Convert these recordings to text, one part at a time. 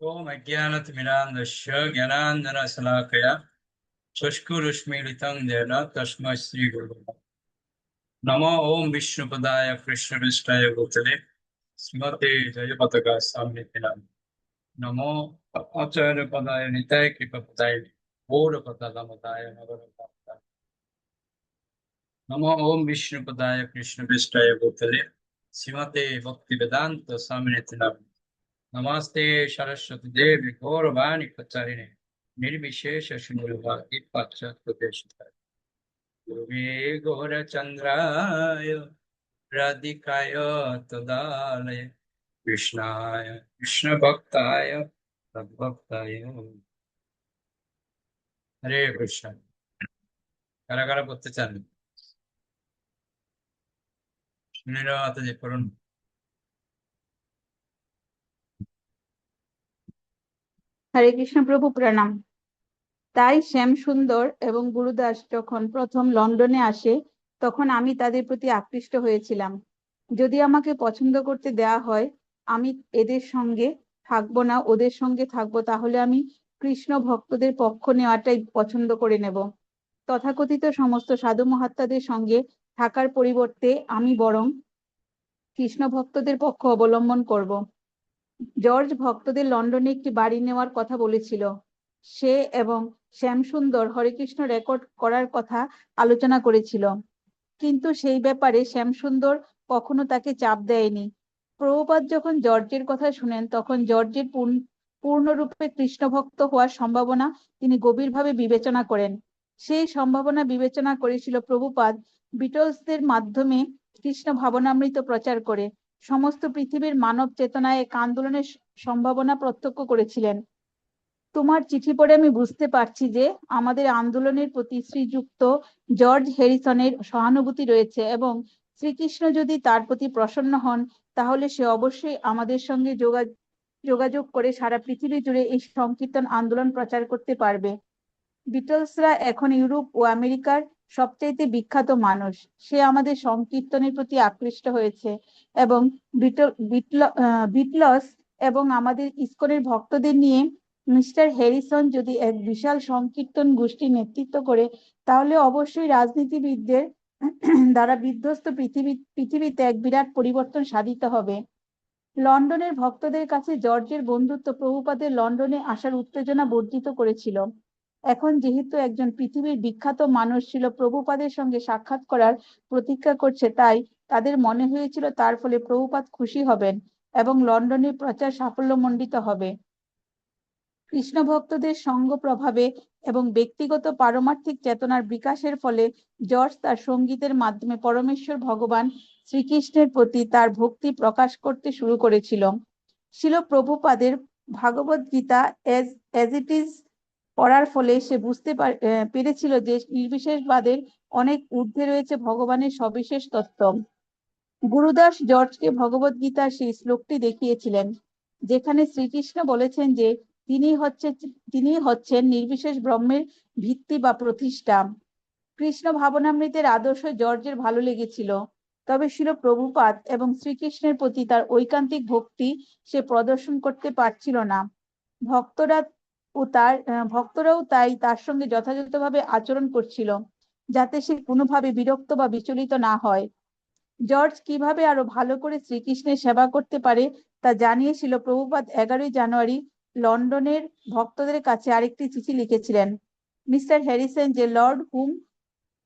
ओम अज्ञानतिमिरान्धस्य ज्ञानाञ्जनशलाकया चक्षुरुन्मीलितं येन तस्मै श्रीगुरुवे नमः। नमो ओम विष्णुपदाय कृष्णपृष्ठाय भूतले श्रीमते जयपताकास्वामिनिते नमो आचार्यपदाय निताय कृपपदाय गौरपदाय नमः। नमो ओम विष्णुपदाय कृष्णपृष्ठाय भूतले श्रीमते भक्तिवेदांत स्वामिनिते नमस्ते सरस्वती देवी गौरवाणी प्रचारिणे निर्विशेष शून्यवादी पाश्चात्य गुरुवे गौरचंद्राय राधिकाय तदालय कृष्णाय कृष्ण भक्ताय तद्भक्ताय हरे कृष्ण। কারা কারা করতে চান সুনীল মাতাজি করুন। হরে কৃষ্ণ প্রভু প্রণাম। তাই শ্যাম সুন্দর এবং গুরুদাস যখন প্রথম লন্ডনে আসে তখন আমি তাদের প্রতি আকৃষ্ট হয়েছিলাম। যদি আমাকে পছন্দ করতে দেয়া হয়, আমি এদের সঙ্গে থাকবো না, ওদের সঙ্গে থাকবো, তাহলে আমি কৃষ্ণ ভক্তদের পক্ষ নেওয়াটাই পছন্দ করে নেব। তথাকথিত সমস্ত সাধু মহাত্মাদের সঙ্গে থাকার পরিবর্তে আমি বরং কৃষ্ণ ভক্তদের পক্ষ অবলম্বন করব। জর্জ ভক্তদের লন্ডনে একটি বাড়ি নেওয়ার কথা বলেছিল। সে এবং শ্যামসুন্দর হরেকৃষ্ণ রেকর্ড করার কথা আলোচনা করেছিল, কিন্তু সেই ব্যাপারে শ্যামসুন্দর কখনো তাকে চাপ দেয়নি। প্রভুপাদ যখন জর্জের কথা শুনেন তখন জর্জের পূর্ণরূপে কৃষ্ণ ভক্ত হওয়ার সম্ভাবনা তিনি গভীরভাবে বিবেচনা করেন। সেই সম্ভাবনা বিবেচনা করেছিল প্রভুপাদ বিটলসদের মাধ্যমে কৃষ্ণ ভাবনামৃত প্রচার করে সমস্ত পৃথিবীর মানব চেতনায় এক আন্দোলনের সম্ভাবনা প্রত্যক্ষ করেছিলেন। তোমার চিঠি পড়ে আমি বুঝতে পারছি যে আমাদের আন্দোলনের প্রতি শ্রীযুক্ত জর্জ হ্যারিসনের সহানুভূতি রয়েছে এবং শ্রীকৃষ্ণ যদি তার প্রতি প্রসন্ন হন তাহলে সে অবশ্যই আমাদের সঙ্গে যোগাযোগ করে সারা পৃথিবী জুড়ে এই সংকীর্তন আন্দোলন প্রচার করতে পারবে। বিটলসরা এখন ইউরোপ ও আমেরিকার সবচাইতে বিখ্যাত মানুষ। সে আমাদের সংকীর্তনের প্রতি আকৃষ্ট হয়েছে এবং বিটলস এবং আমাদের ইসকনের ভক্তদের নিয়ে মিস্টার হ্যারিসন যদি এক বিশাল সংকীর্তন গোষ্ঠী নেতৃত্ব করে তাহলে অবশ্যই রাজনীতিবিদদের দ্বারা বিধ্বস্ত পৃথিবীতে এক বিরাট পরিবর্তন সাধিত হবে। লন্ডনের ভক্তদের কাছে জর্জের বন্ধুত্ব প্রভুপাদের লন্ডনে আসার উত্তেজনা বর্ধিত করেছিল। এখন যেহেতু একজন পৃথিবীর বিখ্যাত মানুষ ছিল প্রভুপাদের সঙ্গে সাক্ষাৎ করার প্রতীক্ষা করছে, তাই তাদের মনে হয়েছিল তার ফলে প্রভুপাদ খুশি হবেন এবং লন্ডনের প্রচার সাফল্যমণ্ডিত হবে। কৃষ্ণ ভক্তদের সঙ্গ প্রভাবে এবং ব্যক্তিগত পারমার্থিক চেতনার বিকাশের ফলে জর্জ তার সঙ্গীতের মাধ্যমে পরমেশ্বর ভগবান শ্রীকৃষ্ণের প্রতি তার ভক্তি প্রকাশ করতে শুরু করেছিল। শিল প্রভুপাদের ভাগবত গীতা এজ ইট ইজ পড়ার ফলে সে বুঝতে পেরেছিল যে নির্বিশেষবাদের অনেক ঊর্ধ্বে রয়েছে ভগবানের সবিশেষ তত্ত্ব। গুরুদাস জর্জকে ভগবত গীতার সেই শ্লোকটি দেখিয়েছিলেন যেখানে শ্রীকৃষ্ণ বলেছেন যে তিনি হচ্ছেন নির্বিশেষ ব্রহ্মের ভিত্তি বা প্রতিষ্ঠা। কৃষ্ণ ভাবনামৃতের আদর্শ জর্জের ভালো লেগেছিল, তবে শিল প্রভুপাদ এবং শ্রীকৃষ্ণের প্রতি তার ঐকান্তিক ভক্তি সে প্রদর্শন করতে পারছিল না। ভক্তরাও তাই তার সঙ্গে যথাযথভাবে আচরণ করছিল যাতে সে কোনোভাবে বিরক্ত বা বিচলিত না হয়। জর্জ কিভাবে আরো ভালো করে শ্রীকৃষ্ণের সেবা করতে পারে তা জানিয়েছিল প্রভুপাদ 11 জানুয়ারি লন্ডনের ভক্তদের কাছে আরেকটি চিঠি লিখেছিলেন। মিস্টার হ্যারিসন, যে Lord hmm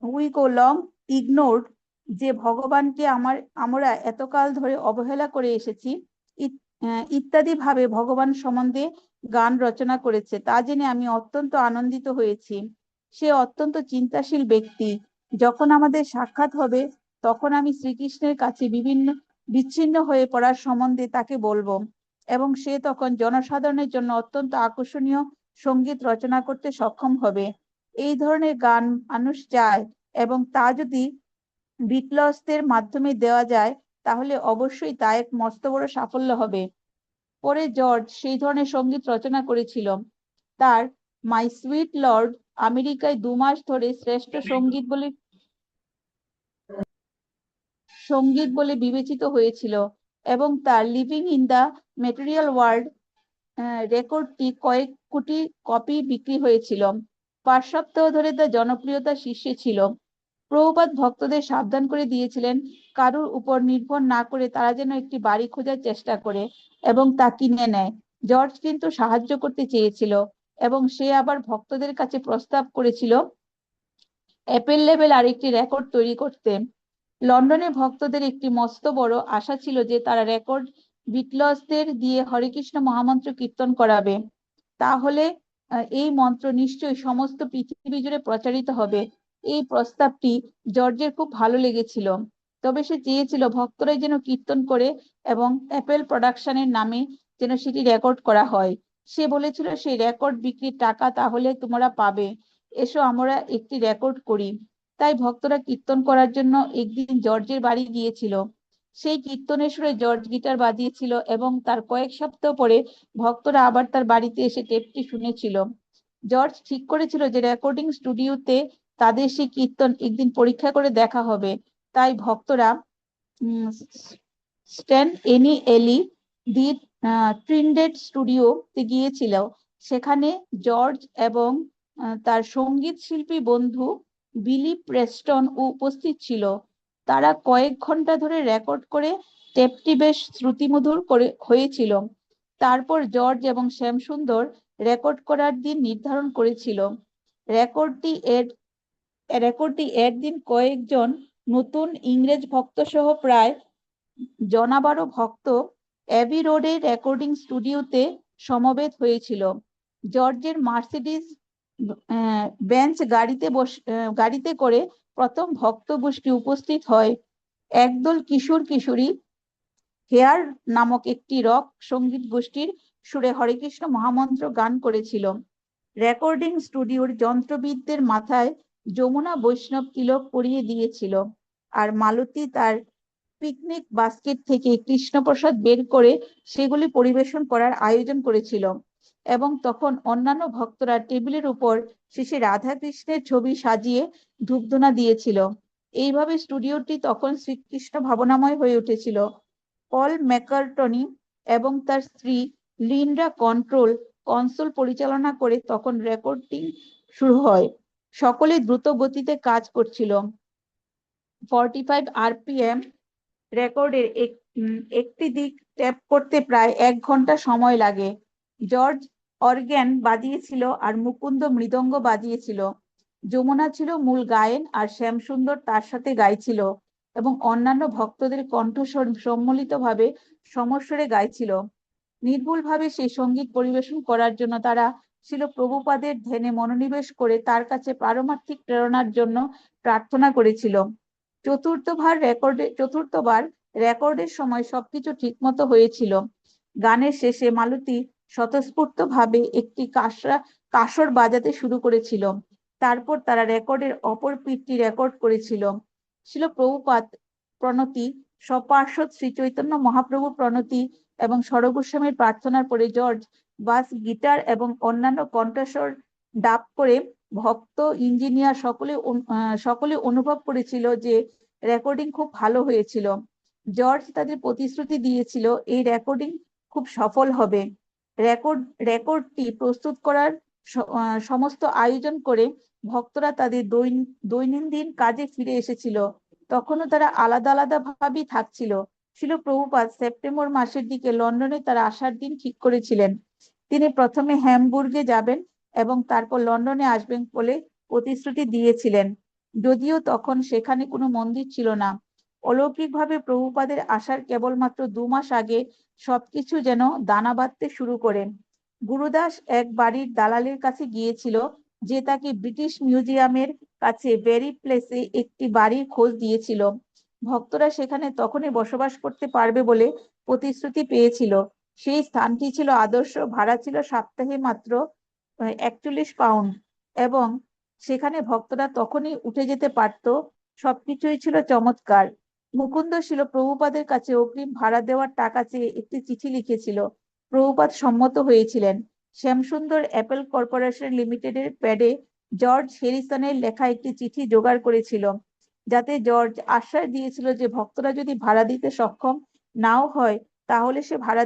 we go long ignored, যে ভগবানকে আমরা এতকাল ধরে অবহেলা করে এসেছি, ইত্যাদি ভাবে ভগবান সম্বন্ধে গান রচনা করেছে, তা জেনে আমি অত্যন্ত আনন্দিত হয়েছি। সে অত্যন্ত চিন্তাশীল ব্যক্তি। যখন আমাদের সাক্ষাৎ হবে তখন আমি শ্রীকৃষ্ণের কাছে বিচ্ছিন্ন হয়ে পড়ার সম্বন্ধে তাকে বলবো এবং সে তখন জনসাধারণের জন্য অত্যন্ত আকর্ষণীয় সঙ্গীত রচনা করতে সক্ষম হবে। এই ধরনের গান মানুষ চায় এবং তা যদি বিটলসদের মাধ্যমে দেওয়া যায় তাহলে অবশ্যই তা এক মস্ত বড় সাফল্য হবে। পরে জর্জ সেই ধরনের সঙ্গীত রচনা করেছিল। তার মাই সুইট লর্ড আমেরিকায় 2 মাস ধরে শ্রেষ্ঠ সঙ্গীত বলে বিবেচিত হয়েছিল এবং তার living in the material world রেকর্ডটি কয়েক কোটি কপি বিক্রি হয়েছিল। 5 সপ্তাহ ধরে তার জনপ্রিয়তা শীর্ষে ছিল। প্রভুপাদ ভক্তদের সাবধান করে দিয়েছিলেন কারুর উপর নির্ভর না করে তারা যেন একটি বাড়ি খোঁজার চেষ্টা করে এবং তা কিনে নেয়। জর্জ কিন্তু সাহায্য করতে চেয়েছিল এবং সে আবার ভক্তদের কাছে প্রস্তাব করেছিল অ্যাপেল লেভেল আরেকটি রেকর্ড তৈরি করতে। লন্ডনে ভক্তদের একটি মস্ত বড় আশা ছিল যে তারা রেকর্ড বিটলসদের দিয়ে হরে কৃষ্ণ মহামন্ত্র কীর্তন করাবে। তাহলে এই মন্ত্র নিশ্চয়ই সমস্ত পৃথিবী জুড়ে প্রচারিত হবে। এই প্রস্তাবটি জর্জের খুব ভালো লেগেছিল, তবে সে চেয়েছিল ভক্তরাই যেন কীর্তন করে এবং অ্যাপেল প্রোডাকশনের নামে যেন সেটি রেকর্ড করা হয়। সে বলেছিল সেই রেকর্ড বিক্রির টাকা তাহলে তোমরা পাবে, এসো আমরা একটি রেকর্ড করি। তাই ভক্তরা কীর্তন করার জন্য একদিন জর্জের বাড়ি গিয়েছিল। সেই কীর্তনের সুরে জর্জ গিটার বাজিয়েছিল এবং তার কয়েক সপ্তাহ পরে ভক্তরা আবার তার বাড়িতে এসে টেপটি শুনেছিল। জর্জ ঠিক করেছিল যে রেকর্ডিং স্টুডিওতে তাদের সেই কীর্তন একদিন পরীক্ষা করে দেখা হবে। তাই ভক্তরা স্ট্যান এনি এলি দি ট্রিনডেড স্টুডিওতে গিয়েছিল। সেখানে জর্জ এবং তার সঙ্গীত শিল্পী বন্ধু বিলি প্রেস্টন উপস্থিত ছিল। তারা কয়েক ঘন্টা ধরে রেকর্ড করে টেপটি বেশ শ্রুতিমধুর করে হয়েছিল। তারপর জর্জ এবং শ্যামসুন্দর রেকর্ড করার দিন নির্ধারণ করেছিল। রেকর্ডটি এর দিন কয়েকজন নতুন ইংরেজ ভক্ত সহ প্রায় জনাবারো ভক্ত অ্যাবি রোডের রেকর্ডিং স্টুডিওতে সমবেত হয়েছিল। জর্জের মার্সিডিজ বেঞ্চ গাড়িতে করে প্রথম ভক্ত গোষ্ঠী উপস্থিত হয়। একদল কিশোর কিশোরী হেয়ার নামক একটি রক সঙ্গীত গোষ্ঠীর সুরে হরে কৃষ্ণ মহামন্ত্র গান করেছিল। রেকর্ডিং স্টুডিওর যন্ত্রবিদদের মাথায় যমুনা বৈষ্ণব তিলক পরিয়ে দিয়েছিল, আর মালতী তার পিকনিক বাস্কেট থেকে কৃষ্ণপ্রসাদ বের করে সেগুলি পরিবেশন করার আয়োজন করেছিল। এবং তখন অন্যান্য ভক্তরা টেবিলের উপর শেষে রাধা কৃষ্ণের ছবি সাজিয়ে ধূপধুনা দিয়েছিল। এইভাবে স্টুডিওটি তখন শ্রীকৃষ্ণ ভাবনাময় হয়ে উঠেছিল। পল ম্যাকার্টনি এবং তার স্ত্রী লিন্ডা কনসোল পরিচালনা করে তখন রেকর্ডিং শুরু হয়। সকলে দ্রুত গতিতে কাজ করছিল। 45 RPM রেকর্ডের একটি দিক ট্যাপ করতে প্রায় 1 ঘন্টা সময় লাগে। জর্জ অর্গ্যান বাজিয়েছিল আর মুকুন্দ মৃদঙ্গ বাজিয়েছিল। যমুনা ছিল মূল গায়েন আর শ্যামসুন্দর তার সাথে গাইছিল এবং অন্যান্য ভক্তদের কণ্ঠস্বর সম্মিলিতভাবে সমস্বরে গাইছিল। নির্ভুলভাবে সেই সঙ্গীত পরিবেশন করার জন্য তারা ছিল প্রভুপাদের ধ্যানে মনোনিবেশ করে তার কাছে পারমার্থিক প্রেরণার জন্য প্রার্থনা করেছিল। চতুর্থবার রেকর্ডের সময় সবকিছু ঠিকমতো হয়েছিল। গানের শেষে মালতী স্বতঃস্ফূর্ত ভাবে একটি কাসর বাজাতে শুরু করেছিল। তারপর তারা রেকর্ডের অপর পিঠটি রেকর্ড করেছিল। ছিল প্রভুপাদ প্রণতি, সপার্শ্বদ শ্রী চৈতন্য মহাপ্রভু প্রণতি এবং সরগোস্বামীর প্রার্থনার পরে জর্জ বাস গিটার এবং অন্যান্য কণ্ঠস্বর ডাব করে ভক্ত ইঞ্জিনিয়ার সকলে অনুভব করেছিল যে রেকর্ডিং খুব ভালো হয়েছিল। জর্জ তাদের প্রতিশ্রুতি দিয়েছিল এই রেকর্ডিং খুব সফল হবে। রেকর্ডটি প্রস্তুত করার সমস্ত আয়োজন করে ভক্তরা তাদের দৈনন্দিন কাজে ফিরে এসেছিল। তখনও তারা আলাদা আলাদা ভাবেই থাকছিল। ছিল প্রভুপাদ সেপ্টেম্বর মাসের দিকে লন্ডনে তার আসার দিন ঠিক করেছিলেন। তিনি প্রথমে হ্যামবুর্গে যাবেন এবং তারপর লন্ডনে আসবেন বলে প্রতিশ্রুতি দিয়েছিলেন, যদিও তখন সেখানে কোনো মন্দির ছিল না। অলৌকিকভাবে প্রভুপাদের আসার কেবলমাত্র 2 মাস আগে সবকিছু যেন দানা বাঁধতে শুরু করেন। গুরুদাস এক বাড়ির দালালের কাছে গিয়েছিল যে তাকে ব্রিটিশ মিউজিয়ামের কাছে বেরি প্লেসে একটি বাড়ির খোঁজ দিয়েছিল। ভক্তরা সেখানে তখনই বসবাস করতে পারবে বলে প্রতিশ্রুতি পেয়েছিল। সেই স্থানটি ছিল আদর্শ, ভাড়া ছিল সপ্তাহে মাত্র 41 পাউন্ড এবং সেখানে ভক্তরা তখনই উঠে যেতে পারত। সবকিছুই ছিল চমৎকার। মুকুন্দ ছিল প্রভুপাদের কাছে অগ্রিম ভাড়া দেওয়ার টাকা চেয়ে একটি চিঠি লিখেছিল। প্রভুপাদ সম্মত হয়েছিলেন। শ্যামসুন্দর অ্যাপেল কর্পোরেশন লিমিটেডের প্যাডে জর্জ হ্যারিসনের লেখা একটি চিঠি জোগাড় করেছিল, যাতে জর্জ আশ্বাস দিয়েছিল যে ভক্তরা যদি ভাড়া দিতে সক্ষম নাও হয় তাহলে সে ভাড়া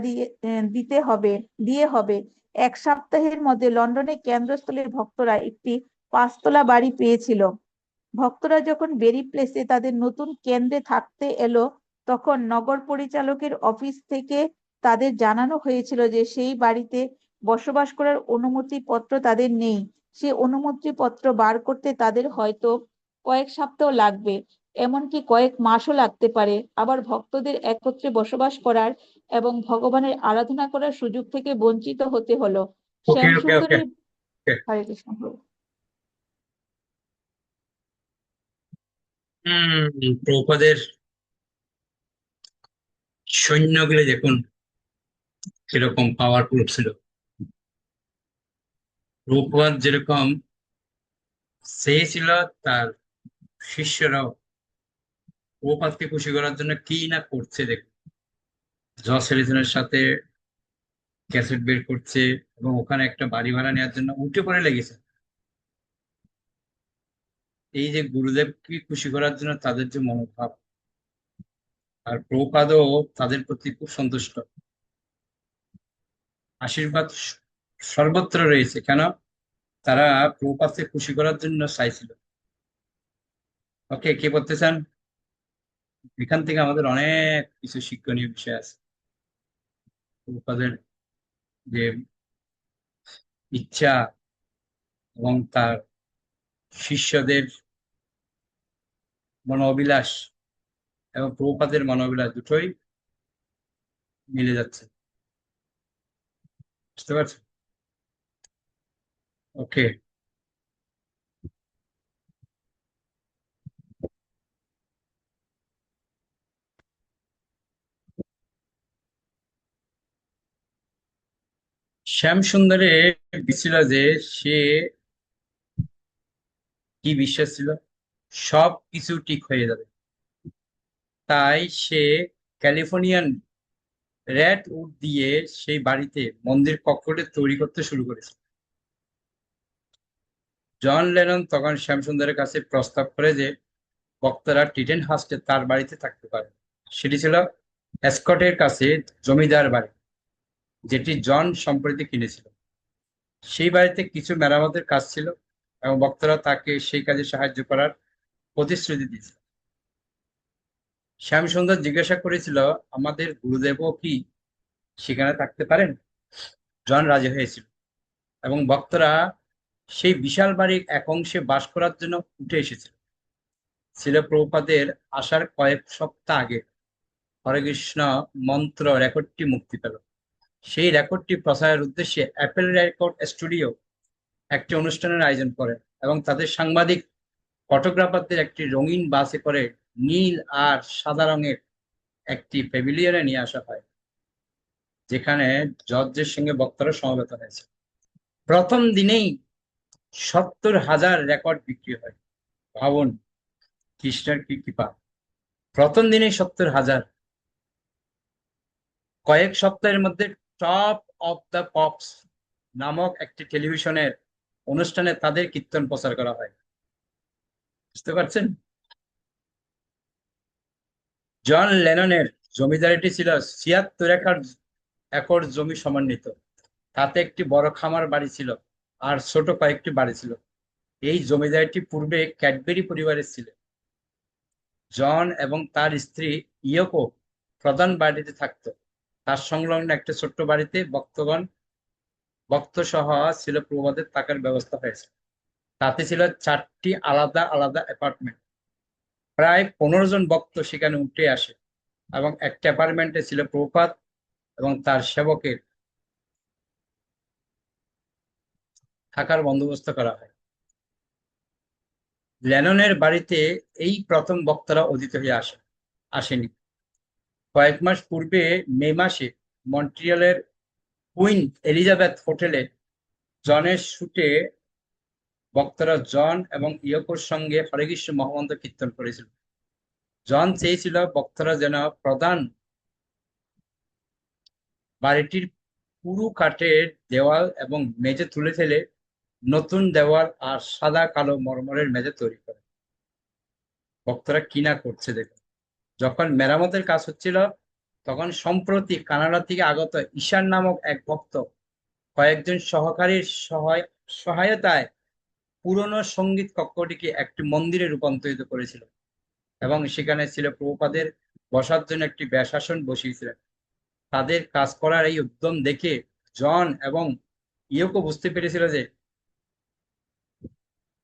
দিয়ে হবে। 1 সপ্তাহের মধ্যে লন্ডনের কেন্দ্রস্থলের ভক্তরা একটি 5 তলা বাড়ি পেয়েছিল। ভক্তরা যখন বেরি প্লেসে তাদের নতুন কেন্দ্রে থাকতে এলো, তখন নগর পরিচালকের অফিস থেকে তাদের জানানো হয়েছিল যে সেই বাড়িতে বসবাস করার অনুমতিপত্র তাদের নেই। সেই অনুমতিপত্র বার করতে তাদের হয়তো কয়েক সপ্তাহ লাগবে, এমনকি কয়েক মাসও লাগতে পারে। আবার ভক্তদের একত্রে বসবাস করার এবং ভগবানের আরাধনা করার সুযোগ থেকে বঞ্চিত হতে হলো। ওকে, ওকে, ওকে, শ্যামসুন্দরী। ওকে। হরে কৃষ্ণ প্রভু। প্রভুপাদের সৈন্যগুলো দেখুন কিরকম পাওয়ারফুল ছিল। প্রভুপাদ যেরকম চেয়েছিল, তার শিষ্যরাও প্রভুপাদকে খুশি করার জন্য কি না করছে দেখুন। জস হ্যারিসনের সাথে ক্যাসেট বের করছে এবং ওখানে একটা বাড়ি ভাড়া নেওয়ার জন্য উঠে পড়ে লেগেছে। এই যে গুরুদেবকে খুশি করার জন্য তাদের যে মনোভাব, আর প্রভুপাদও তাদের প্রতি খুব সন্তুষ্ট। আশীর্বাদ সর্বত্র রয়েছে, কেন? তারা প্রভুপাদকে খুশি করার জন্য চাইছিল। ওকে, কে বলতে চান? এখান থেকে আমাদের অনেক কিছু শিক্ষণীয় বিষয় আছে। প্রভুপাদের যে ইচ্ছা এবং তার শিষ্যদের মনোবিলাস এবং প্রভুপাদের মনোবিলাস দুটোই মিলে যাচ্ছে। বুঝতে পারছেন? ওকে। শ্যাম সুন্দরে ছিল যে সে কি বিশ্বাস ছিল, সব কিছু ঠিক হয়ে যাবে। তাই সে ক্যালিফোর্নিয়ান রেড উড দিয়ে সেই বাড়িতে মন্দির কক্ষটি তৈরি করতে শুরু করেছে। জন লেনন তখন শ্যামসুন্দরের কাছে প্রস্তাব করে যে বক্তারা টিটেন হাস্টে তার বাড়িতে থাকতে পারে। সেটি ছিল স্কটের কাছে জমিদার বাড়ি, যেটি জন সম্প্রতি কিনেছিল। সেই বাড়িতে কিছু মেরামতের কাজ ছিল এবং বক্তারা তাকে সেই কাজে সাহায্য করার প্রতিশ্রুতি দিয়েছিল। শ্যামসুন্দর জিজ্ঞাসা করেছিল, আমাদের গুরুদেবও কি সেখানে থাকতে পারেন? জন রাজি হয়েছিল এবং ভক্তরা সেই বিশাল বাড়ির এক অংশে বাস করার জন্য উঠে এসেছিল। ছিল প্রভুপাদের আসার কয়েক সপ্তাহ আগে হরে কৃষ্ণ মন্ত্র রেকর্ডটি মুক্তি পেল। সেই রেকর্ডটি প্রচারের উদ্দেশ্যে অ্যাপেল রেকর্ড স্টুডিও একটি অনুষ্ঠানের আয়োজন করে এবং তাদের সাংবাদিক ফটোগ্রাফারদের একটি রঙিন বাসে করে নীল আর সাদা রঙের একটি প্যাভিলিয়নে নিয়ে আসা হয়, যেখানে জর্জের সঙ্গে বক্তারা সমবেত হয়েছে। প্রথম দিনেই 70,000 রেকর্ড বিক্রি হয়। ভাবুন, কৃষ্ণের কি কৃপা! প্রথম দিনেই 70,000। কয়েক সপ্তাহের মধ্যে টপ অফ দ্য পপস নামক একটি টেলিভিশনের অনুষ্ঠানে তাদের কীর্তন প্রচার করা হয়। বুঝতে পারছেন? জন লেননের জমিদারিটি ছিল 76 একর একর জমি সমন্বিত। তাতে একটি বড় খামার বাড়ি ছিল আর ছোট কয়েকটি বাড়ি ছিল। এই জমিদারিটি পূর্বে ক্যাডবেরি পরিবারের ছিল। জন এবং তার স্ত্রী ইয়োকো প্রধান বাড়িতে থাকতো। তার সংলগ্ন একটা ছোট্ট বাড়িতে ভক্ত সহ ছিল প্রভাতের থাকার ব্যবস্থা হয়েছে। তাতে ছিল 4টি আলাদা আলাদা অ্যাপার্টমেন্ট। প্রায় 15 জন ভক্ত সেখানে উঠে আসে এবং একটা অ্যাপার্টমেন্টে ছিল প্রভুপাদ এবং তার সেবকের থাকার বন্দোবস্ত করা হয়। লেননের বাড়িতে এই প্রথম বক্তারা অতিথি হয়ে আসেনি। কয়েক মাস পূর্বে মে মাসে মন্ট্রিয়ালের কুইন এলিজাবেথ হোটেলে জনের শুটে বক্তারা জন এবং ইয়কোর সঙ্গে হরে কৃষ্ণ মহামন্ত্র কীর্তন করেছিল। জন চেয়েছিল বক্তারা যেন প্রধান বাড়িটির পুরু কাঠের দেওয়াল এবং মেঝে তুলে ফেলে নতুন দেওয়াল আর সাদা কালো মরমরের মেঝে তৈরি করে। ভক্তরা কি না করছে দেখুন। যখন মেরামতের কাজ হচ্ছিল, তখন সম্প্রতি কানাডা থেকে আগত ঈশান নামক এক ভক্ত কয়েকজন সহকারীর সহায়তায় পুরনো সঙ্গীত কক্ষটিকে একটি মন্দিরে রূপান্তরিত করেছিল এবং সেখানে ছিল প্রভুপাদের বসার জন্য একটি ব্যাসাসন বসিয়েছিলেন। তাদের কাজ করার এই উদ্যম দেখে জন এবং ইয়োকো বুঝতে পেরেছিল যে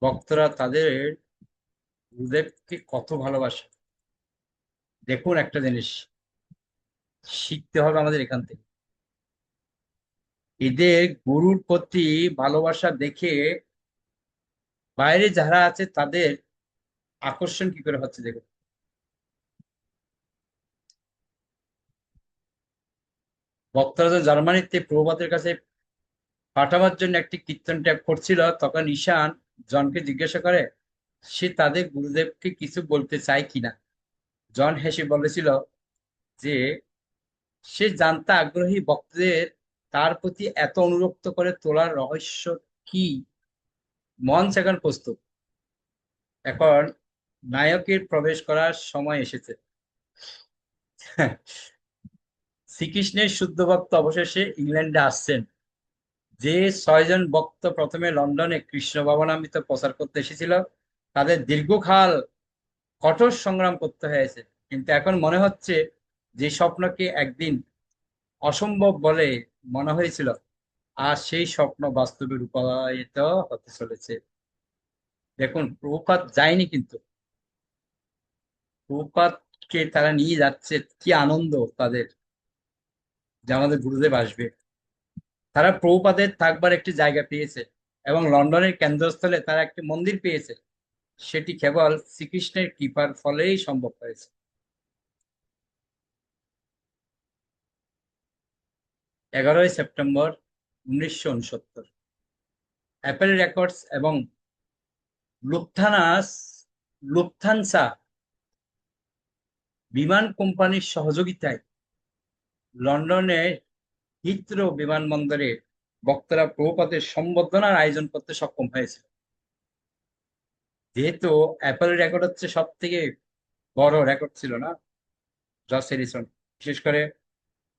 ভক্তরা তাদের গুরুদেবকে কত ভালোবাসে। দেখুন, একটা জিনিস শিখতে হবে আমাদের এখান থেকে। এদের গুরুর প্রতি ভালোবাসা দেখে বাইরে যারা আছে তাদের আকর্ষণ কি করে হচ্ছে দেখুন। ভক্তরা যখন জার্মানিতে প্রভুপাদের কাছে পাঠাবার জন্য একটি কীর্তন ট্যাপ করছিল, তখন ঈশান জনকে জিজ্ঞাসা করে সে তাদের গুরুদেবকে কিছু বলতে চায় কিনা। জন হেসে বলেছিল যে সে জানতে আগ্রহী ভক্তদের তার প্রতি এত অনুরক্ত করে তোলার রহস্য কি। মঞ্চ এখন প্রস্তুত, এখন নায়কের প্রবেশ করার সময় এসেছে। শ্রীকৃষ্ণের শুদ্ধ ভক্ত অবশেষে ইংল্যান্ডে আসছেন। যে 6 জন ভক্ত প্রথমে লন্ডনে কৃষ্ণ ভাবনামৃত প্রচার করতে এসেছিল, তাদের দীর্ঘকাল কঠোর সংগ্রাম করতে হয়েছে, কিন্তু এখন মনে হচ্ছে যে স্বপ্নকে একদিন অসম্ভব বলে মনে হয়েছিল, আর সেই স্বপ্ন বাস্তবে রূপায়িত হতে চলেছে। দেখুন, প্রভুপাদ যায়নি, কিন্তু প্রভুপাদকে তারা নিয়ে যাচ্ছে। কি আনন্দ তাদের যে আমাদের গুরুদেব আসবে। তারা প্রভুপাদের থাকবার একটি জায়গা পেয়েছে এবং লন্ডনের কেন্দ্রস্থলে তারা একটি মন্দির পেয়েছে। সেটি কেবল শ্রীকৃষ্ণের কৃপার ফলেই সম্ভব হয়েছে। 11ই সেপ্টেম্বর 1969, অ্যাপেল রেকর্ডস এবং লুফথানাস লুফথানসা বিমান কোম্পানির সহযোগিতায় লন্ডনের হিথ্রো বিমানবন্দরে বক্তারা প্রভুপাদের সম্বর্ধনার আয়োজন করতে সক্ষম হয়েছে। যেহেতু অ্যাপেল রেকর্ড হচ্ছে সব থেকে বড় রেকর্ড ছিল না, জর্জ হ্যারিসন, বিশেষ করে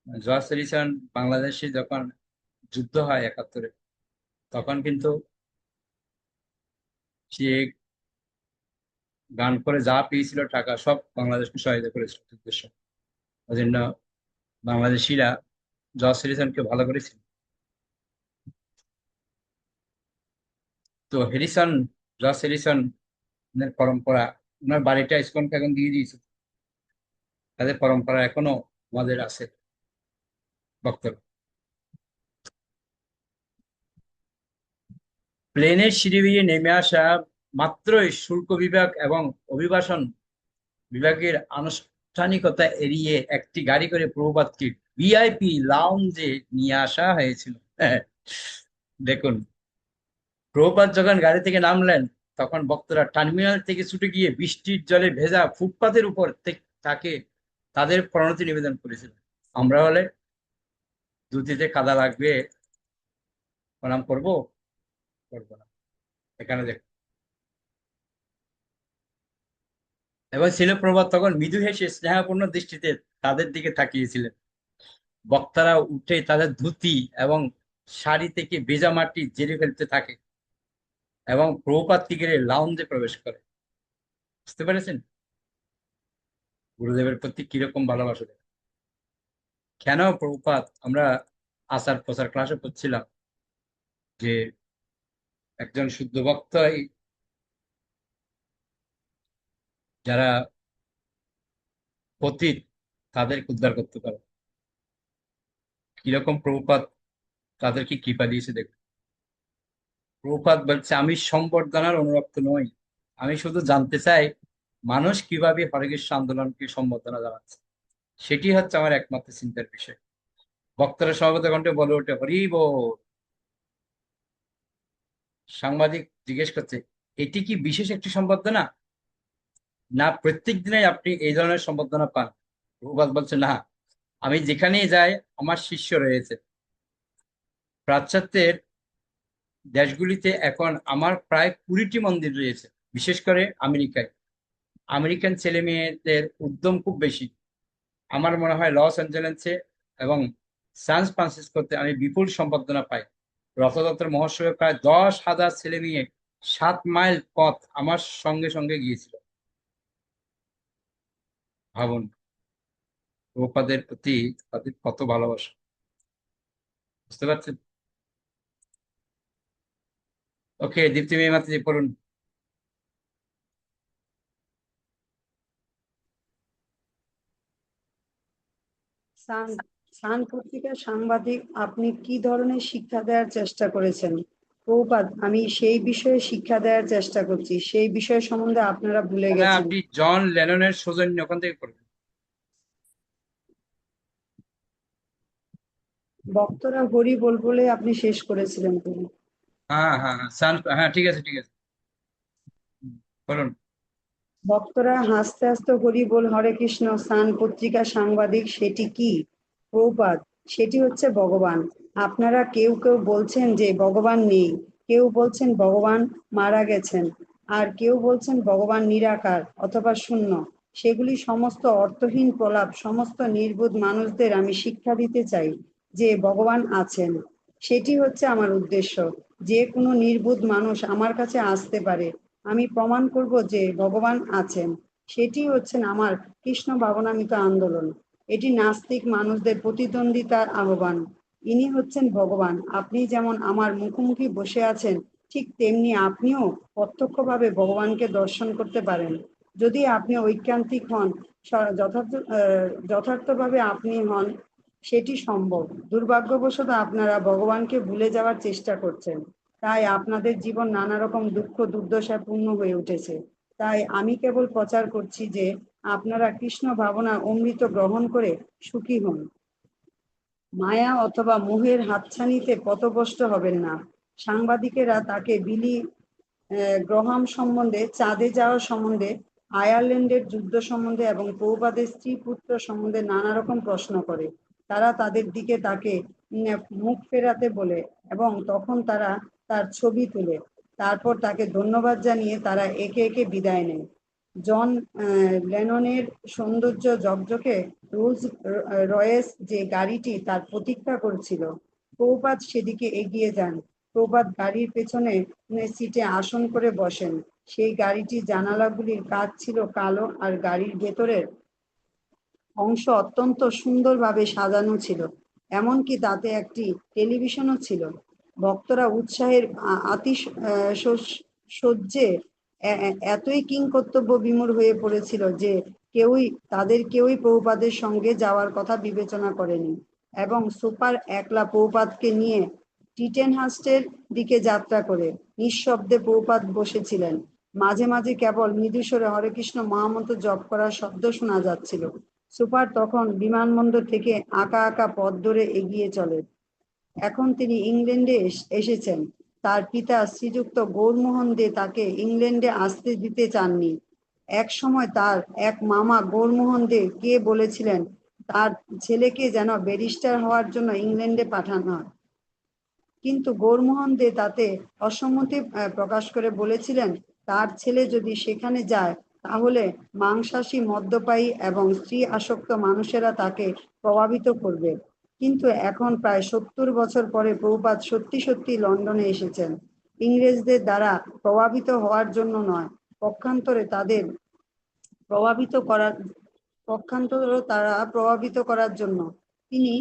জর্জ হ্যারিসন বাংলাদেশে যখন যুদ্ধ হয় 71-এ, তখন কিন্তু সে গান করে যা পেয়েছিল টাকা সব বাংলাদেশকে সহায়তা করেছিল যুদ্ধের সময়। ওই জন্য বাংলাদেশিরা জর্জ হ্যারিসনকে ভালো করেছিল। তো জর্জ হ্যারিসন পরম্পরা, ওনার বাড়িটা ইসকনকে এখন দিয়ে দিয়েছে। তাদের পরম্পরা এখনো আমাদের আছে বক্তব্য। প্লেনের সিঁড়ি বেয়ে নেমে আসা মাত্রই শুল্ক বিভাগ এবং অভিবাসন বিভাগের আনুষ্ঠানিকতা এড়িয়ে একটি গাড়ি করে প্রভুপাদকে ভিআইপি লাউঞ্জে নিয়ে আসা হয়েছিল। হ্যাঁ, দেখুন, প্রভুপাদ যখন গাড়ি থেকে নামলেন, তখন ভক্তরা টার্মিনাল থেকে ছুটে গিয়ে বৃষ্টির জলে ভেজা ফুটপাতের উপর তাকে তাদের প্রণতি নিবেদন করেছিল। আমরা হলে ধুতিতে কাদা লাগবে, প্রণাম করবো? করবো না। এখানে দেখ, এবং ছিল প্রভাত তখন মৃদু হেসে স্নেহপূর্ণ দৃষ্টিতে তাদের দিকে তাকিয়েছিলেন। বক্তারা উঠে তাদের ধুতি এবং শাড়ি থেকে ভেজা মাটি ঝেড়ে ফেলতে থাকে এবং প্রভুপাদ টিকের লাউঞ্জে প্রবেশ করে। বুঝতে পেরেছেন গুরুদেবের প্রতি কিরকম ভালোবাসা দেয়। কেন প্রভুপাদ, আমরা আচার প্রচার ক্লাসে পড়ছিলাম যে একজন শুদ্ধ ভক্তই যারা পতিত তাদেরকে উদ্ধার করতে পারে। কিরকম প্রভুপাদ তাদেরকে কৃপা দিয়েছে দেখুন। প্রভুপাদ বলছে, আমি সম্বর্ধনার অনুরক্ত নই, আমি শুধু জানতে চাই মানুষ কিভাবে হরে কৃষ্ণ আন্দোলনকে সম্বর্ধনা জানাচ্ছে। সেটি হচ্ছে আমার একমাত্র চিন্তার বিষয়। বক্তারা সভাপতি কণ্ঠে বলে ওঠে, হরি বল। সাংবাদিক জিজ্ঞেস করছে, এটি কি বিশেষ একটি সম্বর্ধনা, না প্রত্যেক দিনই আপনি এই ধরনের সম্বর্ধনা পান? প্রভুপাদ বলছে, না, আমি যেখানেই যাই আমার শিষ্য রয়েছে। পাশ্চাত্যের দেশগুলিতে এখন আমার প্রায় 20টি মন্দির রয়েছে, বিশেষ করে আমেরিকায়। আমেরিকান ছেলে মেয়েদের উদ্যম খুব বেশি। আমার মনে হয় লস অ্যাঞ্জেলেসে এবং সান ফ্রান্সিসকোতে আমি বিপুল সম্বর্ধনা পাই। রথযাত্রা মহোৎসবে প্রায় 10,000 ছেলে নিয়ে 7 মাইল পথ আমার সঙ্গে সঙ্গে গিয়েছিল। ভাবুন প্রভুপাদের প্রতি তাদের কত ভালোবাসা। বুঝতে পারছেন? ওকে, দীপ্তি মেমাতি পড়ুন। সান সান পত্রিকার সাংবাদিক, আপনি কি ধরনের শিক্ষা দেওয়ার চেষ্টা করেছেন? প্রভুপাদ, আমি সেই বিষয়ে শিক্ষা দেওয়ার চেষ্টা করছি, সেই বিষয় সম্বন্ধে আপনারা ভুলে তাহলে গেছেন। আপনি জন লেননের সৌজন্য ওখান থেকে পড়বেন। বক্তরা হরি বল বলে আপনি শেষ করেছিলেন প্রভু। হ্যাঁ হ্যাঁ হ্যাঁ, হ্যাঁ, ঠিক আছে ঠিক আছে। বলুন। ভক্তরা হাসতে হাসতে হরি বল হরে কৃষ্ণ সান পত্রিকা সাংবাদিক, সেটি কি? প্রভুপাদ, সেটি হচ্ছে ভগবান। আপনারা কেউ কেউ বলছেন যে ভগবান নেই, কেউ বলছেন ভগবান মারা গেছেন, আর কেউ বলছেন ভগবান নিরাকার অথবা শূন্য। সেগুলি সমস্ত অর্থহীন প্রলাপ। সমস্ত নির্বোধ মানুষদের আমি শিক্ষা দিতে চাই যে ভগবান আছেন। সেটি হচ্ছে আমার উদ্দেশ্য। যে কোনো নির্বোধ মানুষ আমার কাছে আসতে পারে, আমি প্রমাণ করব যে ভগবান আছেন। সেটি হচ্ছেন আমার কৃষ্ণ ভাবনামৃত আন্দোলন। এটি নাস্তিক মানুষদের প্রতিদ্বন্দ্বিতার আহ্বান। ইনি হচ্ছেন ভগবান। আপনি যেমন আমার মুখোমুখি বসে আছেন, ঠিক তেমনি আপনিও প্রত্যক্ষভাবে ভগবানকে দর্শন করতে পারেন। যদি আপনি ঐকান্তিক হন, যথার্থভাবে আপনি হন, সেটি সম্ভব। দুর্ভাগ্যবশত আপনারা ভগবানকে ভুলে যাওয়ার চেষ্টা করছেন, তাই আপনাদের জীবন নানা রকম দুঃখ দুর্দশায় পূর্ণ হয়ে উঠেছে। তাই আমি কেবল প্রচার করছি যে আপনারা কৃষ্ণ ভাবনা অমৃত গ্রহণ করে সুখী হন। মায়া অথবা মোহের হাতছানিতে পথভ্রষ্ট হবেন না। সাংবাদিকেরা তাকে বিলি গ্রহাম সম্বন্ধে, চাঁদে যাওয়ার সম্বন্ধে, আয়ারল্যান্ডের যুদ্ধ সম্বন্ধে এবং প্রভুপাদের স্ত্রী পুত্র সম্বন্ধে নানা রকম প্রশ্ন করে। তারা তাদের দিকে তাকে মুখ ফেরাতে বলে এবং তখন তারা তার ছবি তোলে। তারপর তাকে ধন্যবাদ জানিয়ে তারা একে একে বিদায় নেয়। জন লেননের সৌন্দর্য ঝকঝকে রোলস রয়েস যে গাড়িটি তার প্রতীক্ষা করছিল, প্রভুপাদ সেদিকে এগিয়ে যান। প্রভাত গাড়ির পেছনে সিটে আসন করে বসেন। সেই গাড়িটির জানালাগুলির কাচ ছিল কালো আর গাড়ির ভেতরের অংশ অত্যন্ত সুন্দরভাবে সাজানো ছিল। এমনকি তাতে একটি টেলিভিশনও ছিল। ভক্তরা উৎসাহের আতিশয্যে এতই কিংকর্তব্য বিমূঢ় হয়ে পড়েছিল যে কেউই প্রভুপাদের সঙ্গে যাওয়ার কথা বিবেচনা করেনি এবং সুপার একলা প্রভুপাদকে নিয়ে টিটেনহাস্টের দিকে যাত্রা করে নিঃশব্দে প্রভুপাদ বসেছিলেন। মাঝে মাঝে কেবল মৃদুস্বরে হরে কৃষ্ণ মহামন্ত্র জপ করার শব্দ শোনা যাচ্ছিল। সুপার তখন বিমানবন্দর থেকে আঁকা আঁকা পথ ধরে এগিয়ে চলে। এখন তিনি ইংল্যান্ডে এসেছেন। তার পিতা শ্রীযুক্ত গৌরমোহন দে তাকে ইংল্যান্ডে আসতে দিতে চাননি। এক সময় তার এক মামা গৌরমোহন দে কে বলেছিলেন তার ছেলেকে যেন ব্যারিস্টার হওয়ার জন্য ইংল্যান্ডে পাঠানো হয়, কিন্তু গৌরমোহন দে তাতে অসম্মতি প্রকাশ করে বলেছিলেন তার ছেলে যদি সেখানে যায় তাহলে মাংসাশী, মদ্যপায়ী এবং স্ত্রী আসক্ত মানুষেরা তাকে প্রভাবিত করবে। কিন্তু এখন প্রায় 70 বছর পরে প্রভুপাদ সত্যি সত্যি লন্ডনে এসেছেন, ইংরেজদের দ্বারা প্রভাবিত হওয়ার জন্য নয়, পক্ষান্তরে তাদের প্রভাবিত করার প্রভাবিত করার জন্য তিনি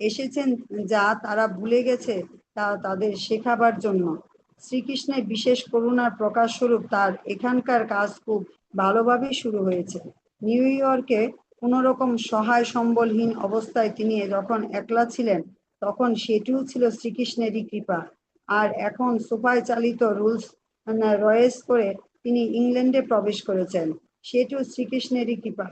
এসেছেন। যা তারা ভুলে গেছে তা তাদের শেখাবার জন্য। শ্রীকৃষ্ণের বিশেষ করুণার প্রকাশ স্বরূপ তার এখানকার কাজ খুব ভালোভাবেই শুরু হয়েছে। নিউ ইয়র্কে কোনো রকম সহায় সম্বলহীন অবস্থায় তিনি যখন একলা ছিলেন, তখন সেটিও ছিল শ্রীকৃষ্ণেরই কৃপা। আর এখন সোফায় চালিত রুলস রয়েস করে তিনি ইংল্যান্ডে প্রবেশ করেছেন, সেটিও শ্রীকৃষ্ণেরই কৃপা।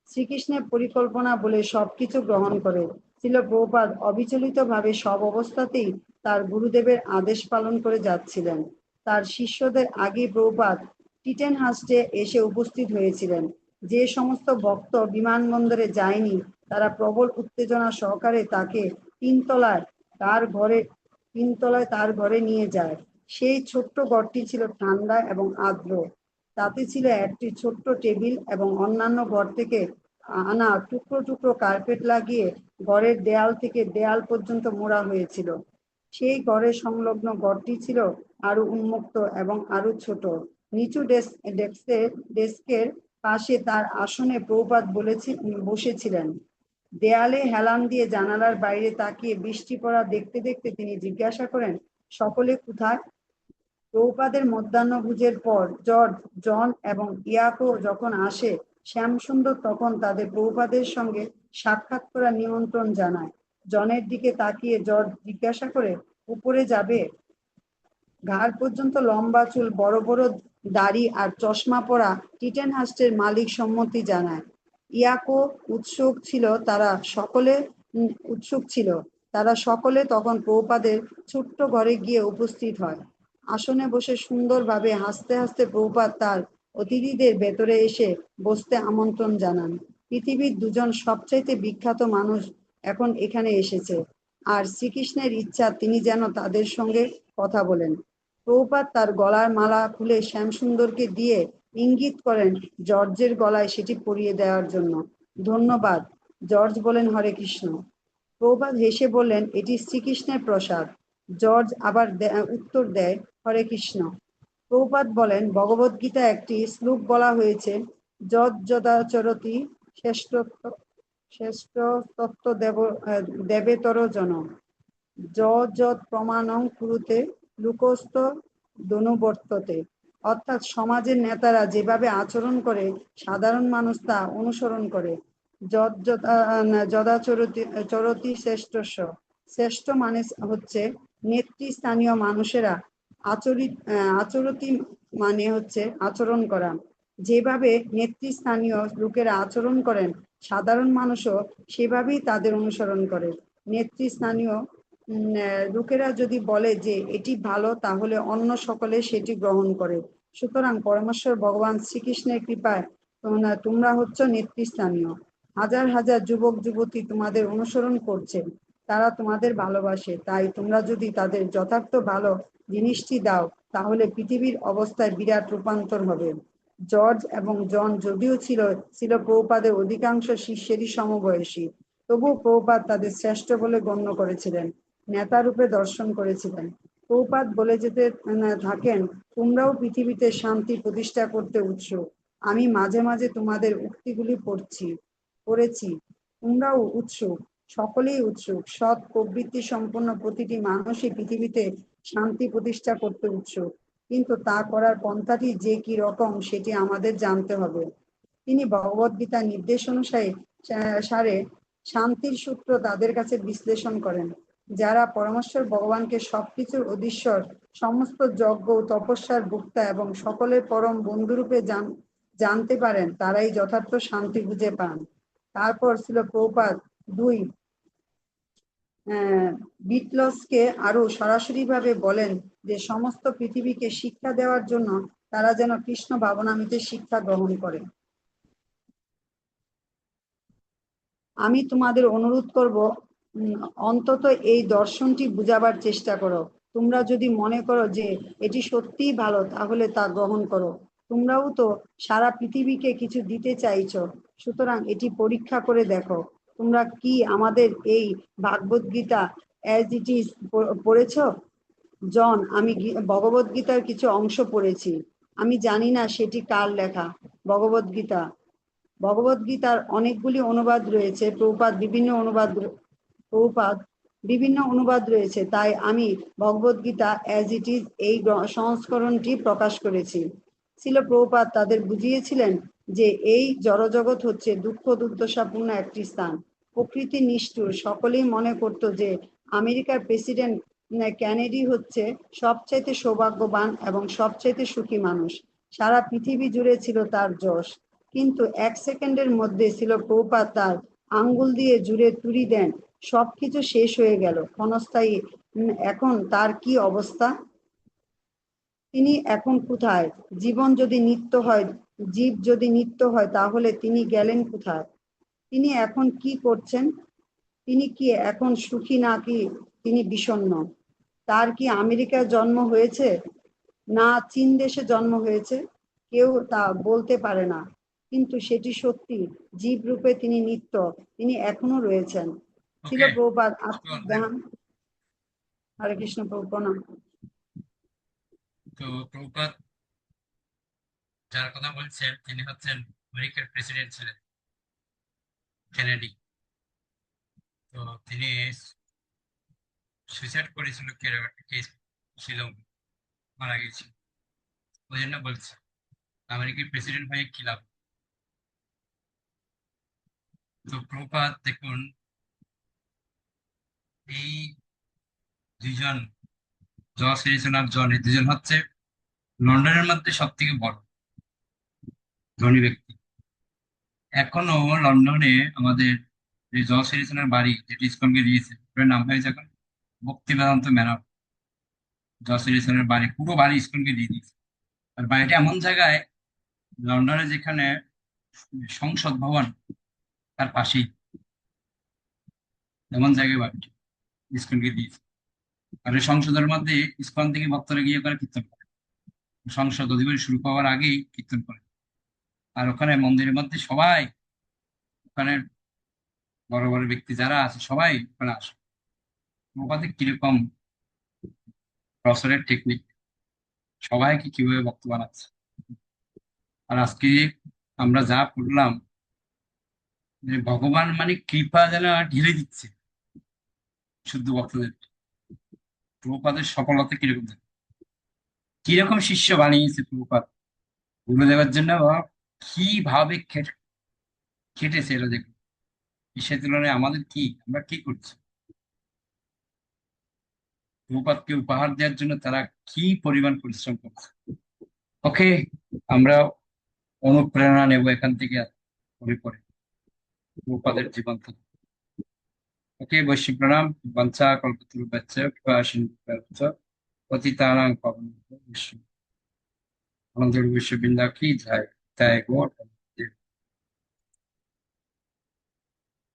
শ্রীকৃষ্ণের পরিকল্পনা বলে সবকিছু গ্রহণ করে ছিল প্রভুপাদ অবিচলিতভাবে সব অবস্থাতেই তার গুরুদেবের আদেশ পালন করে যাচ্ছিলেন। তার শিষ্যদের আগে প্রভুপাদ টিটেনহাস্টে এসে উপস্থিত হয়েছিলেন। যে সমস্ত ভক্ত বিমানবন্দরে যায়নি তারা প্রবল উত্তেজনা সহকারে তাকে তিনতলায় তার ঘরে তার ঘরে নিয়ে যায়। সেই ছোট্ট ঘরটি ছিল ঠান্ডা এবং আর্দ্র। তাতে ছিল একটি ছোট্ট টেবিল এবং অন্যান্য ঘর থেকে আনা টুকরো টুকরো কার্পেট লাগিয়ে ঘরের দেয়াল থেকে দেয়াল পর্যন্ত মোড়া হয়েছিল। সেই ঘরের সংলগ্ন ঘরটি ছিল আরো উন্মুক্ত এবং আরো ছোট। নিচু ডেস্কের পাশে তার আসনে প্রভুপাদ বসেছিলেন। দেয়ালে হেলান দিয়ে জানালার বাইরে তাকিয়ে বৃষ্টি পড়া দেখতে দেখতে তিনি জিজ্ঞাসা করেন, সকলে কোথায়? প্রভুপাদের মধ্যাহ্নভোজের পর জর্জ, জন এবং ইয়াকো যখন আসে, শ্যামসুন্দর তখন তাদের প্রভুপাদের সঙ্গে সাক্ষাৎ করার নিমন্ত্রণ জানায়। জনের দিকে তাকিয়ে জর্জ জিজ্ঞাসা করে, উপরে যাবে? ঘাড় পর্যন্ত লম্বা চুল, বড় বড় দাড়ি আর চশমা পরা টিটেনহাস্টের মালিক সম্মতি জানায়। ইয়াকো উৎসুক ছিল। তারা সকলে তখন প্রভুপাদের ছোট্ট ঘরে গিয়ে উপস্থিত হয়। আসনে বসে সুন্দরভাবে হাসতে হাসতে প্রভুপাদ তার অতিথিদের ভেতরে এসে বসতে আমন্ত্রণ জানান। পৃথিবীর দুজন সবচাইতে বিখ্যাত মানুষ এখন এখানে এসেছে, আর শ্রীকৃষ্ণের ইচ্ছা তিনি যেন তাদের সঙ্গে কথা বলেন। প্রভুপাদ তার গলার মালা খুলে শ্যামসুন্দরকে দিয়ে ইঙ্গিত করেন জর্জের গলায় সেটি পরিয়ে দেওয়ার জন্য। ধন্যবাদ। জর্জ বলেন, হরে কৃষ্ণ। প্রভুপাদ হেসে বললেন, এটি শ্রীকৃষ্ণের প্রসাদ। জর্জ আবার উত্তর দেয়, হরে কৃষ্ণ। প্রভুপাদ বলেন, ভগবদ্গীতা একটি শ্লোক বলা হয়েছে, যৎ যদাচরতি শ্রেষ্ঠ শ্রেষ্ঠ তত্ত্ব দেবেতর জন, যৎ প্রমাণং কুরুতে লোকস্থ দনুবর্ততে। অর্থাৎ সমাজের নেতারা যেভাবে আচরণ করে সাধারণ মানুষ তা অনুসরণ করে। চরতি শ্রেষ্ঠস্য, শ্রেষ্ঠ মানে হচ্ছে নেতৃস্থানীয় মানুষেরা। আচরতি মানে হচ্ছে আচরণ করা। যেভাবে নেতৃস্থানীয় লোকেরা আচরণ করেন, সাধারণ মানুষও সেভাবেই তাদের অনুসরণ করে। নেতৃস্থানীয় লোকেরা যদি বলে যে এটি ভালো, তাহলে অন্য সকলে সেটি গ্রহণ করে। সুতরাং পরমেশ্বর ভগবান শ্রীকৃষ্ণের কৃপায় তোমরা হচ্ছ নেতৃস্থানীয়। হাজার হাজার যুবক যুবতী তোমাদের অনুসরণ করছে, তারা তোমাদের ভালোবাসে। তাই তোমরা যদি তাদের যথার্থ ভালো জিনিসটি দাও, তাহলে পৃথিবীর অবস্থায় বিরাট রূপান্তর হবে। জর্জ এবং জন যদিও ছিল প্রভুপাদের অধিকাংশ শিষ্যেরই সমবয়সী, তবুও প্রভুপাদ তাদের শ্রেষ্ঠ বলে গণ্য করেছিলেন, নেতা রূপে দর্শন করেছিলেন। প্রভুপাদ বলে যেতে থাকেন, তোমরাও পৃথিবীতে শান্তি প্রতিষ্ঠা করতে উৎসুক। আমি মাঝে মাঝে তোমাদের উক্তিগুলি পড়েছি, তোমরাও উৎসুক, সকলেই উৎসুক। সৎ প্রবৃত্তি সম্পন্ন প্রতিটি মানুষই পৃথিবীতে শান্তি প্রতিষ্ঠা করতে উৎসুক, কিন্তু তা করার পন্থাটি যে কি রকম সেটি আমাদের জানতে হবে। তিনি ভগবদ্গীতার নির্দেশ অনুসারে সারে শান্তির সূত্র তাদের কাছে বিশ্লেষণ করেন। যারা পরমেশ্বর ভগবানকে সবকিছুর অধীশ্বর, সমস্ত যজ্ঞ তপস্যার ভোক্তা এবং সকলের পরম বন্ধুরূপে জানতে পারেন, তারাই যথার্থ শান্তি খুঁজে পান। তারপর ছিল প্রভুপাদ দুই বিটলসকে আরো সরাসরি ভাবে বলেন যে সমস্ত পৃথিবীকে শিক্ষা দেওয়ার জন্য তারা যেন কৃষ্ণ ভাবনামৃতের শিক্ষা গ্রহণ করে। আমি তোমাদের অনুরোধ করব, অন্তত এই দর্শনটি বুঝাবার চেষ্টা করো। তোমরা যদি মনে করো যে এটি সত্যিই ভালো, তাহলে তা গ্রহণ করো। তোমরাও তো সারা পৃথিবীকে কিছু দিতে চাইছো, সুতরাং এটি পরীক্ষা করে দেখো। তোমরা কি আমাদের এই ভাগবত-গীতা অ্যাজ ইট ইজ পড়েছ? জন, আমি ভগবদ্গীতার কিছু অংশ পড়েছি। আমি জানি না সেটি কার লেখা। ভগবদ্গীতার অনেকগুলি অনুবাদ রয়েছে। প্রভুপাদ বিভিন্ন অনুবাদ রয়েছে, তাই আমি ভগবদ্গীতা অ্যাজ ইট ইজ এই সংস্করণটি প্রকাশ করেছি। ছিল প্রভুপাদ তাদের বুঝিয়েছিলেন যে এই জড়জগৎ হচ্ছে দুঃখ দুর্দশাপূর্ণ একটি স্থান, প্রকৃতি নিষ্ঠুর। সকলেই মনে করত যে আমেরিকার প্রেসিডেন্ট কেনেডি হচ্ছে সবচাইতে সৌভাগ্যবান এবং সবচাইতে সুখী মানুষ। সারা পৃথিবী জুড়ে ছিল তার যশ, কিন্তু এক সেকেন্ডের মধ্যে ছিল প্রভুপাদ তার আঙ্গুল দিয়ে জুড়ে তুড়ি দেন, সবকিছু শেষ হয়ে গেল, ক্ষণস্থায়ী। এখন তার কি অবস্থা? তিনি এখন কোথায়? জীব যদি নিত্য হয়, তাহলে তিনি গেলেন কোথায়? তিনি এখন কি করছেন? তিনি কি এখন সুখী, নাকি তিনি বিষণ্ণ? তার কি আমেরিকায় জন্ম হয়েছে, না চীন দেশে জন্ম হয়েছে? কেউ তা বলতে পারে না। কিন্তু সেটি সত্যি। জীব রূপে তিনি নিত্য, তিনি এখনো রয়েছেন। ছিল ওকে, প্রভুপাদ আত্মিক জ্ঞান। হরে কৃষ্ণ প্রভু, প্রণাম। তো প্রভুপাদ যার কথা বলছেন তিনি হচ্ছেন আমেরিকার প্রেসিডেন্ট ছিলেন, কেনেডি। তো তিনি সুইসাইড করেছিল, কেস ছিল, মারা গেছিল। ওই জন্য বলছি আমেরিকার প্রেসিডেন্ট হয়ে কি লাভ। তো প্রভুপাদ দেখুন, এই দুইজন জর্জ হ্যারিসন আর জন, এই দুজন হচ্ছে লন্ডনের মধ্যে সব থেকে বড় ধনী ব্যক্তি। এখনো লন্ডনে আমাদের যে জর্জ হ্যারিসনের বাড়ি, যেটি ইসকনকে দিয়েছে, ওটার নাম হয়েছে এখন ভক্তি বেদান্ত ম্যানর। জর্জ হ্যারিসনের বাড়ি, পুরো বাড়ি ইসকনকে দিয়ে দিয়েছে। আর বাড়িটা এমন জায়গায়, লন্ডনে যেখানে সংসদ ভবন তার পাশেই, এমন জায়গায় বাড়িটি ইসকনকে দিয়েছে। আর এই সংসদের মধ্যে ইসকন থেকে ভক্তরা গিয়ে ওখানে কীর্তন করে, সংসদ অধিবেশন শুরু হওয়ার আগেই কীর্তন করে। আর ওখানে মন্দিরের মধ্যে সবাই, ওখানে বড় বড় ব্যক্তি যারা আছে সবাই ওখানে আসে। ওখানে কিরকম প্রসারের টেকনিক, সবাইকে কিভাবে ভক্ত বানাচ্ছে। আর আজকে আমরা যা পড়লাম, যে ভগবান মানে কৃপা যেন ঢেলে দিচ্ছে শুদ্ধ ভক্তদের। প্রভুপাদের সফলতা কিরকম, কিরকম শিষ্য বানিয়েছে প্রভুপাদ গুরুদেবের জন্য, কিভাবে খেটেছে এরা দেখুন। সে তুলনায় আমাদের কি, আমরা কি করছি প্রভুপাদকে উপহার দেওয়ার জন্য, তারা কি পরিমাণ পরিশ্রম করছে। ওকে, আমরা অনুপ্রেরণা নেব এখান থেকে, পরে পরে প্রভুপাদের জীবন থেকে। ওকে, বৈশ্বিক প্রণাম। বাঞ্ছা কল্পতরুভ্যশ্চ কৃপা সিন্ধুভ্যশ্চ পতিতানাং পাবনেভ্যো। বিশ্ব আনন্দ, বিশ্ববৃন্দা কি জয়। জয় গৌর।